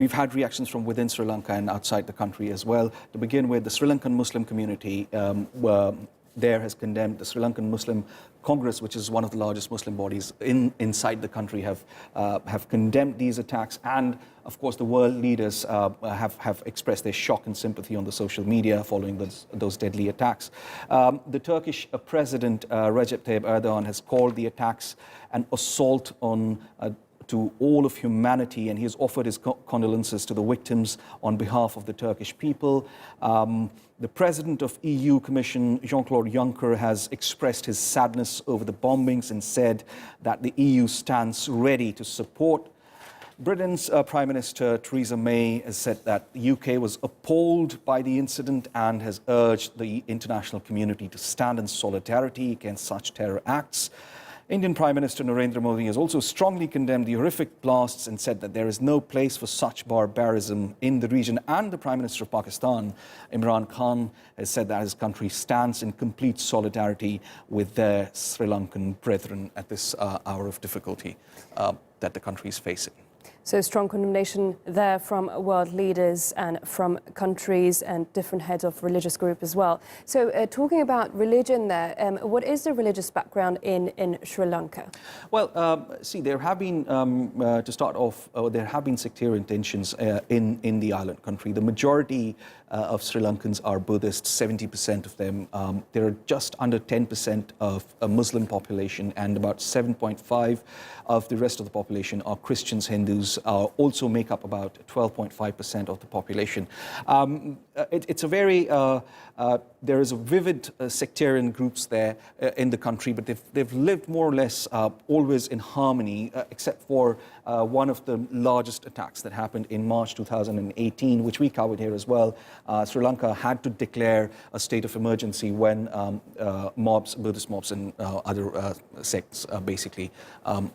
We've had reactions from within Sri Lanka and outside the country as well. To begin with, the Sri Lankan Muslim community has condemned. The Sri Lankan Muslim Congress, which is one of the largest Muslim bodies inside the country, have condemned these attacks. And of course, the world leaders have expressed their shock and sympathy on the social media following those deadly attacks. The Turkish President Recep Tayyip Erdogan has called the attacks an assault on to all of humanity, and he has offered his condolences to the victims on behalf of the Turkish people. The President of EU Commission, Jean-Claude Juncker, has expressed his sadness over the bombings and said that the EU stands ready to support. Britain's Prime Minister Theresa May has said that the UK was appalled by the incident and has urged the international community to stand in solidarity against such terror acts. Indian Prime Minister Narendra Modi has also strongly condemned the horrific blasts and said that there is no place for such barbarism in the region. And the Prime Minister of Pakistan, Imran Khan, has said that his country stands in complete solidarity with their Sri Lankan brethren at this hour of difficulty that the country is facing. So strong condemnation there from world leaders and from countries and different heads of religious group as well. So talking about religion there, what is the religious background in Sri Lanka? Well, see, there have been, to start off, there have been sectarian tensions in the island country. The majority of Sri Lankans are Buddhist, 70% of them. There are just under 10% of a Muslim population, and about 7.5% of the rest of the population are Christians. Hindus also make up about 12.5% of the population. It's a very, there is a vivid sectarian groups there in the country, but they've lived more or less always in harmony, except for one of the largest attacks that happened in March 2018, which we covered here as well. Sri Lanka had to declare a state of emergency when Buddhist mobs and other sects basically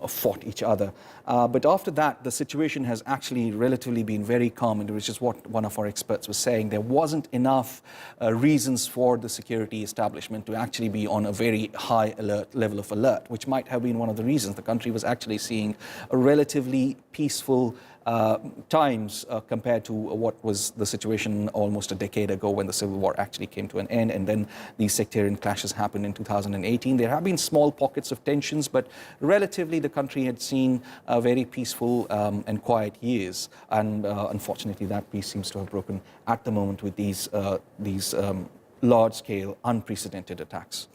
fought each other. But after that, the situation has actually relatively been very calm, and which is what one of our experts was saying. There wasn't enough reasons for the security establishment to actually be on a very high level of alert, which might have been one of the reasons the country was actually seeing a relatively peaceful times compared to what was the situation almost a decade ago when the Civil War actually came to an end, and then these sectarian clashes happened in 2018. There have been small pockets of tensions, but relatively the country had seen very peaceful and quiet years, and unfortunately that peace seems to have broken at the moment with these large-scale, unprecedented attacks.